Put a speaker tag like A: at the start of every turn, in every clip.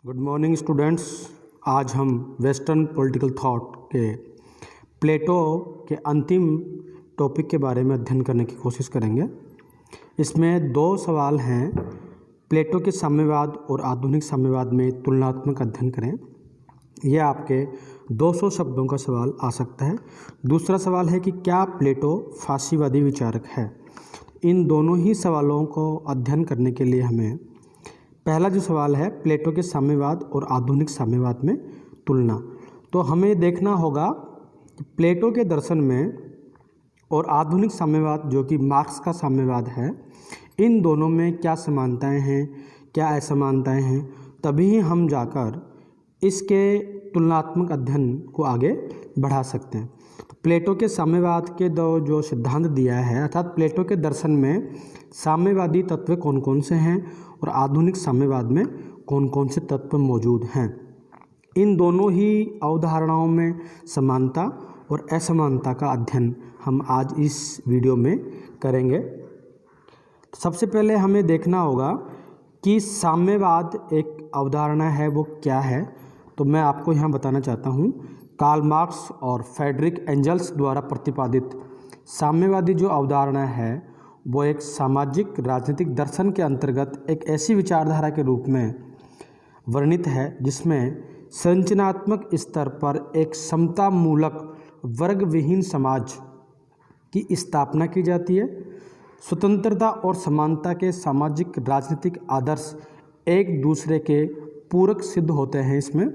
A: Good morning students. आज हम western political thought के प्लेटो के अंतिम टॉपिक के बारे में अध्ययन करने की कोशिश करेंगे। इसमें दो सवाल हैं, प्लेटो के साम्यवाद और आधुनिक साम्यवाद में तुलनात्मक अध्ययन करें। यह आपके 200 शब्दों का सवाल आ सकता है। दूसरा सवाल है कि क्या प्लेटो फासीवादी विचारक है। इन दोनों ही सवालों को अध्ययन करने के लिए हमें पहला जो सवाल है, प्लेटो के साम्यवाद और आधुनिक साम्यवाद में तुलना, तो हमें देखना होगा कि प्लेटो के दर्शन में और आधुनिक साम्यवाद जो कि मार्क्स का साम्यवाद है, इन दोनों में क्या समानताएं हैं, क्या असमानताएं हैं। तभी हम जाकर इसके तुलनात्मक अध्ययन को आगे बढ़ा सकते हैं। तो प्लेटो के साम्यवाद के दो जो सिद्धांत दिया है, अर्थात प्लेटो के दर्शन में साम्यवादी तत्व कौन कौन से हैं और आधुनिक साम्यवाद में कौन कौन से तत्व मौजूद हैं। इन दोनों ही अवधारणाओं में समानता और असमानता का अध्ययन हम आज इस वीडियो में करेंगे। सबसे पहले हमें देखना होगा कि साम्यवाद एक अवधारणा है, वो क्या है। तो मैं आपको यहाँ बताना चाहता हूँ, कार्ल मार्क्स और फ्रेडरिक एंजल्स द्वारा प्रतिपादित साम्यवादी जो अवधारणा है वो एक सामाजिक राजनीतिक दर्शन के अंतर्गत एक ऐसी विचारधारा के रूप में वर्णित है जिसमें संरचनात्मक स्तर पर एक समतामूलक वर्ग विहीन समाज की स्थापना की जाती है। स्वतंत्रता और समानता के सामाजिक राजनीतिक आदर्श एक दूसरे के पूरक सिद्ध होते हैं। इसमें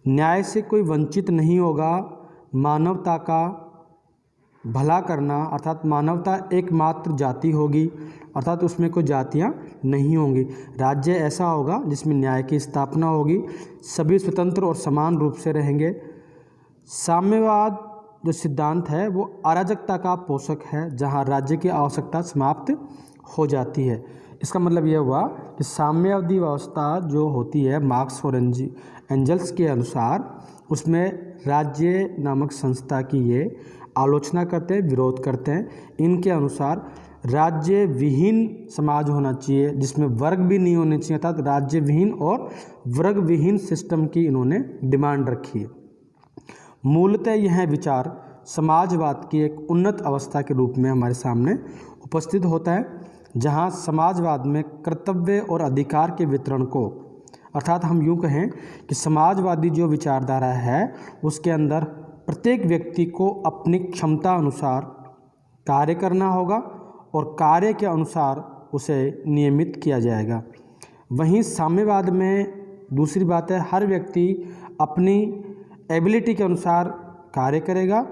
A: न्याय से कोई वंचित नहीं होगा, मानवता का भला करना, अर्थात मानवता एकमात्र जाति होगी, अर्थात उसमें कोई जातियां नहीं होंगी। राज्य ऐसा होगा जिसमें न्याय की स्थापना होगी, सभी स्वतंत्र और समान रूप से रहेंगे। साम्यवाद जो सिद्धांत है वो अराजकता का पोषक है, जहां राज्य की आवश्यकता समाप्त हो जाती है। इसका मतलब यह हुआ कि साम्यवादी व्यवस्था जो होती है मार्क्स और एंजल्स के अनुसार, उसमें राज्य नामक संस्था की ये आलोचना करते हैं, विरोध करते हैं। इनके अनुसार राज्य विहीन समाज होना चाहिए जिसमें वर्ग भी नहीं होने चाहिए, अर्थात राज्य विहीन और वर्ग विहीन सिस्टम की इन्होंने डिमांड रखी है। मूलतः यह विचार समाजवाद की एक उन्नत अवस्था के रूप में हमारे सामने उपस्थित होता है, जहां समाजवाद में कर्तव्य और अधिकार के वितरण को, अर्थात हम यूँ कहें कि समाजवादी जो विचारधारा है उसके अंदर प्रत्येक व्यक्ति को अपनी क्षमता अनुसार कार्य करना होगा और कार्य के अनुसार उसे नियमित किया जाएगा। वहीं साम्यवाद में दूसरी बात है, हर व्यक्ति अपनी एबिलिटी के अनुसार कार्य करेगा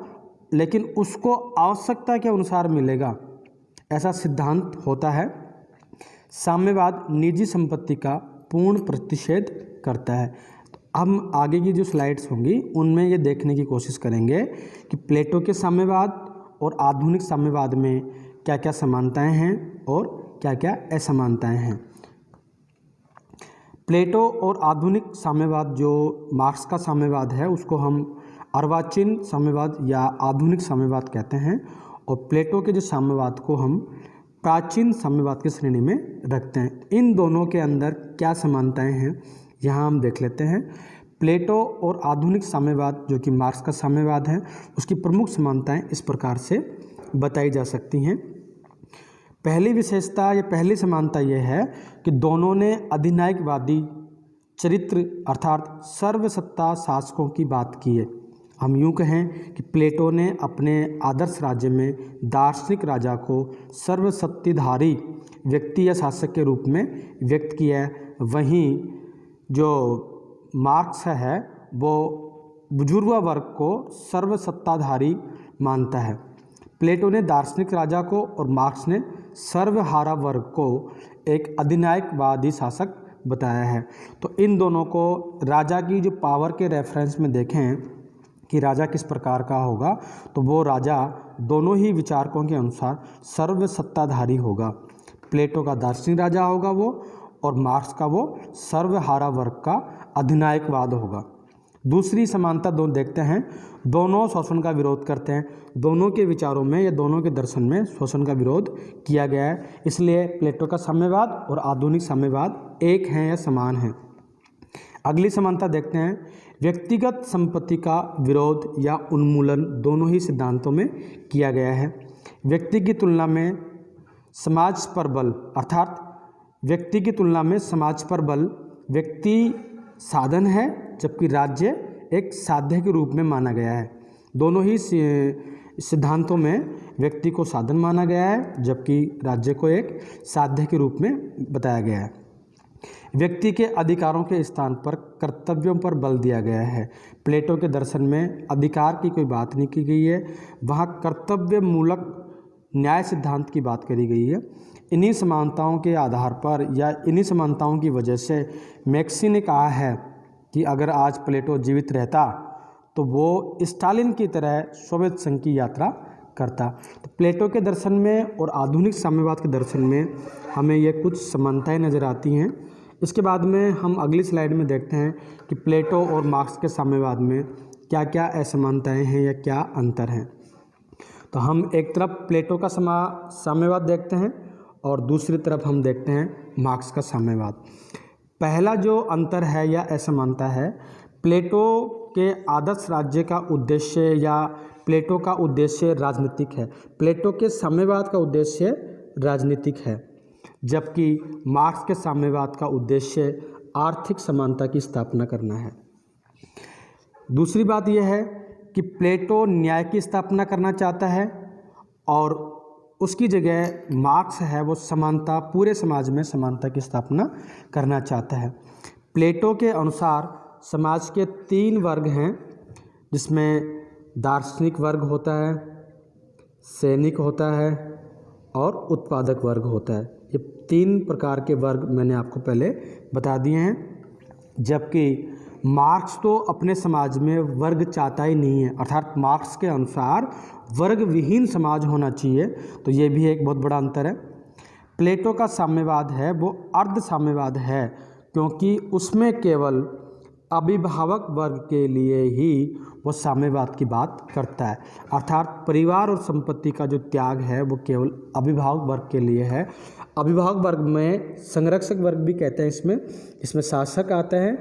A: लेकिन उसको आवश्यकता के अनुसार मिलेगा, ऐसा सिद्धांत होता है। साम्यवाद निजी संपत्ति का पूर्ण प्रतिषेध करता है। तो हम आगे की जो स्लाइड्स होंगी उनमें ये देखने की कोशिश करेंगे कि प्लेटो के साम्यवाद और आधुनिक साम्यवाद में क्या क्या समानताएं हैं और क्या क्या असमानताएं हैं। प्लेटो और आधुनिक साम्यवाद जो मार्क्स का साम्यवाद है उसको हम अर्वाचीन साम्यवाद या आधुनिक साम्यवाद कहते हैं, और प्लेटो के जो साम्यवाद को हम प्राचीन साम्यवाद की श्रेणी में रखते हैं। इन दोनों के अंदर क्या समानताएं हैं यहाँ हम देख लेते हैं। प्लेटो और आधुनिक साम्यवाद जो कि मार्क्स का साम्यवाद है, उसकी प्रमुख समानताएं इस प्रकार से बताई जा सकती हैं। पहली विशेषता या पहली समानता यह है कि दोनों ने अधिनायकवादी चरित्र अर्थात सर्वसत्ता शासकों की बात की है। हम यूँ कहें कि प्लेटो ने अपने आदर्श राज्य में दार्शनिक राजा को सर्वशक्तिधारी व्यक्ति या शासक के रूप में व्यक्त किया है। वहीं जो मार्क्स है वो बुजुर्ग वर्ग को सर्वसत्ताधारी मानता है। प्लेटो ने दार्शनिक राजा को और मार्क्स ने सर्वहारा वर्ग को एक अधिनायकवादी शासक बताया है। तो इन दोनों को राजा की जो पावर के रेफरेंस में देखें कि राजा किस प्रकार का होगा, तो वो राजा दोनों ही विचारकों के अनुसार सर्वसत्ताधारी होगा। प्लेटो का दार्शनिक राजा होगा वो, और मार्क्स का वो सर्वहारा वर्ग का अधिनायकवाद होगा। दूसरी समानता दोनों देखते हैं, दोनों शोषण का विरोध करते हैं। दोनों के विचारों में या दोनों के दर्शन में शोषण का विरोध किया गया है, इसलिए प्लेटो का साम्यवाद और आधुनिक साम्यवाद एक हैं या समान हैं। अगली समानता देखते हैं। व्यक्तिगत संपत्ति का विरोध या उन्मूलन दोनों ही सिद्धांतों में किया गया है। व्यक्ति की तुलना में समाज पर बल, अर्थात व्यक्ति की तुलना में समाज पर बल, व्यक्ति साधन है जबकि राज्य एक साध्य के रूप में माना गया है। दोनों ही सिद्धांतों में व्यक्ति को साधन माना गया है जबकि राज्य को एक साध्य के रूप में बताया गया है। व्यक्ति के अधिकारों के स्थान पर कर्तव्यों पर बल दिया गया है। प्लेटो के दर्शन में अधिकार की कोई बात नहीं की गई है, वहाँ कर्तव्य मूलक न्याय सिद्धांत की बात करी गई है। इन्हीं समानताओं के आधार पर या इन्हीं समानताओं की वजह से मैक्सी ने कहा है कि अगर आज प्लेटो जीवित रहता तो वो स्टालिन की तरह सोवियत संघ की यात्रा करता। तो प्लेटो के दर्शन में और आधुनिक साम्यवाद के दर्शन में हमें ये कुछ समानताएं नज़र आती हैं। इसके बाद में हम अगली स्लाइड में देखते हैं कि प्लेटो और मार्क्स के साम्यवाद में क्या क्या असमानताएं हैं या क्या अंतर हैं। तो हम एक तरफ प्लेटो का साम्यवाद देखते हैं और दूसरी तरफ हम देखते हैं मार्क्स का साम्यवाद। पहला जो अंतर है या असमानता है, प्लेटो के आदर्श राज्य का उद्देश्य या प्लेटो का उद्देश्य राजनीतिक है। प्लेटो के साम्यवाद का उद्देश्य राजनीतिक है जबकि मार्क्स के साम्यवाद का उद्देश्य आर्थिक समानता की स्थापना करना है। दूसरी बात यह है कि प्लेटो न्याय की स्थापना करना चाहता है और उसकी जगह मार्क्स है वो समानता, पूरे समाज में समानता की स्थापना करना चाहता है। प्लेटो के अनुसार समाज के 3 वर्ग हैं जिसमें दार्शनिक वर्ग होता है, सैनिक होता है और उत्पादक वर्ग होता है। ये 3 प्रकार के वर्ग मैंने आपको पहले बता दिए हैं। जबकि मार्क्स तो अपने समाज में वर्ग चाहता ही नहीं है, अर्थात मार्क्स के अनुसार वर्ग विहीन समाज होना चाहिए। तो ये भी एक बहुत बड़ा अंतर है। प्लेटो का साम्यवाद है वो अर्ध साम्यवाद है क्योंकि उसमें केवल अभिभावक वर्ग के लिए ही वो साम्यवाद की बात करता है, अर्थात परिवार और संपत्ति का जो त्याग है वो केवल अभिभावक वर्ग के लिए है। अभिभावक वर्ग में संरक्षक वर्ग भी कहते हैं, इसमें शासक आते हैं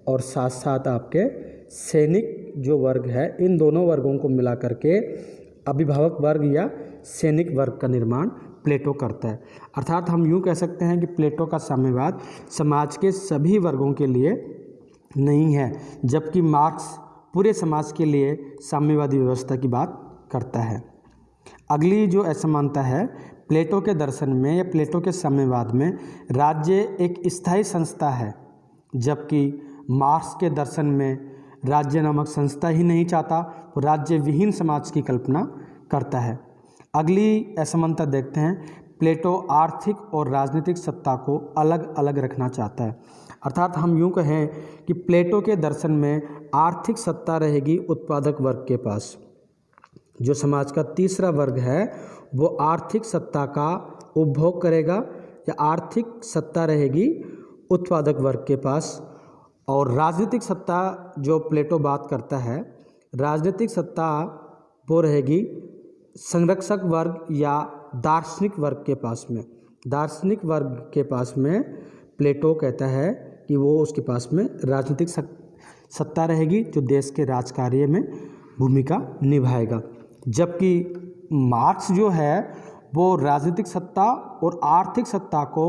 A: और साथ साथ आपके सैनिक जो वर्ग है, इन दोनों वर्गों को मिला करके अभिभावक वर्ग या सैनिक वर्ग का निर्माण प्लेटो करता है। अर्थात हम यूँ कह सकते हैं कि प्लेटो का साम्यवाद समाज के सभी वर्गों के लिए नहीं है जबकि मार्क्स पूरे समाज के लिए साम्यवादी व्यवस्था की बात करता है। अगली जो असमानता है, प्लेटो के दर्शन में या प्लेटो के साम्यवाद में राज्य एक स्थायी संस्था है जबकि मार्क्स के दर्शन में राज्य नामक संस्था ही नहीं चाहता, वो राज्य विहीन समाज की कल्पना करता है। अगली असमानता देखते हैं। प्लेटो आर्थिक और राजनीतिक सत्ता को अलग अलग रखना चाहता है, अर्थात हम यूँ कहें कि प्लेटो के दर्शन में आर्थिक सत्ता रहेगी उत्पादक वर्ग के पास। जो समाज का तीसरा वर्ग है वो आर्थिक सत्ता का उपभोग करेगा या आर्थिक सत्ता रहेगी उत्पादक वर्ग के पास। और राजनीतिक सत्ता जो प्लेटो बात करता है, राजनीतिक सत्ता वो रहेगी संरक्षक वर्ग या दार्शनिक वर्ग के पास में। दार्शनिक वर्ग के पास में प्लेटो कहता है कि वो उसके पास में राजनीतिक सत्ता रहेगी जो देश के राजकार्य में भूमिका निभाएगा। जबकि मार्क्स जो है वो राजनीतिक सत्ता और आर्थिक सत्ता को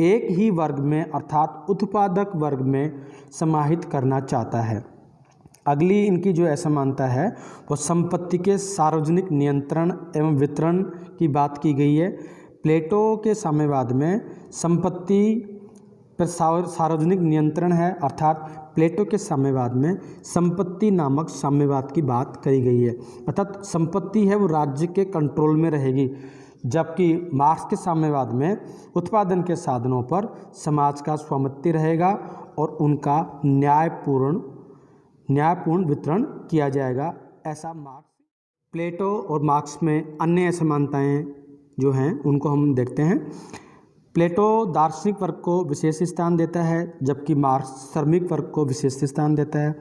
A: एक ही वर्ग में अर्थात उत्पादक वर्ग में समाहित करना चाहता है। अगली इनकी जो असमानता है वो संपत्ति के सार्वजनिक नियंत्रण एवं वितरण की बात की गई है। प्लेटो के साम्यवाद में संपत्ति पर सार्वजनिक नियंत्रण है, अर्थात प्लेटो के साम्यवाद में संपत्ति नामक साम्यवाद की बात करी गई है, अर्थात संपत्ति है वो राज्य के कंट्रोल में रहेगी। जबकि मार्क्स के साम्यवाद में उत्पादन के साधनों पर समाज का स्वामित्व रहेगा और उनका न्यायपूर्ण वितरण किया जाएगा, ऐसा मार्क्स। प्लेटो और मार्क्स में अन्य असमानताएं जो हैं उनको हम देखते हैं। प्लेटो दार्शनिक वर्ग को विशेष स्थान देता है जबकि मार्क्स श्रमिक वर्ग को विशेष स्थान देता है।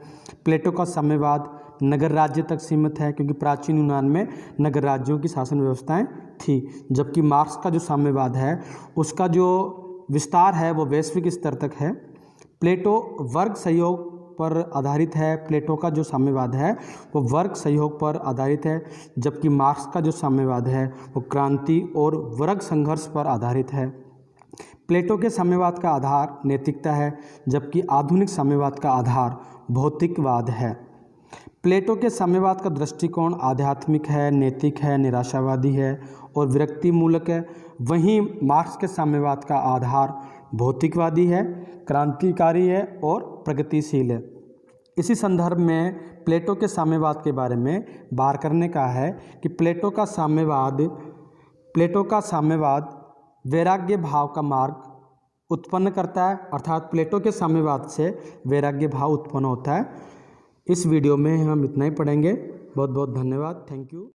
A: प्लेटो का साम्यवाद नगर राज्य तक सीमित है क्योंकि प्राचीन यूनान में नगर राज्यों की शासन व्यवस्थाएं थी, जबकि मार्क्स का जो साम्यवाद है उसका जो विस्तार है वो वैश्विक स्तर तक है। प्लेटो वर्ग सहयोग पर आधारित है। प्लेटो का जो साम्यवाद है वो वर्ग सहयोग पर आधारित है, जबकि मार्क्स का जो साम्यवाद है वो क्रांति और वर्ग संघर्ष पर आधारित है। प्लेटो के साम्यवाद का आधार नैतिकता है, जबकि आधुनिक साम्यवाद का आधार भौतिकवाद है। प्लेटो के साम्यवाद का दृष्टिकोण आध्यात्मिक है, नैतिक है, निराशावादी है और विरक्ति मूलक है। वहीं मार्क्स के साम्यवाद का आधार भौतिकवादी है, क्रांतिकारी है और प्रगतिशील है। इसी संदर्भ में प्लेटो के साम्यवाद के बारे में बात करने का है कि प्लेटो का साम्यवाद वैराग्य भाव का मार्ग उत्पन्न करता है, अर्थात प्लेटो के साम्यवाद से वैराग्य भाव उत्पन्न होता है। इस वीडियो में हम इतना ही पढ़ेंगे। बहुत बहुत धन्यवाद। Thank you.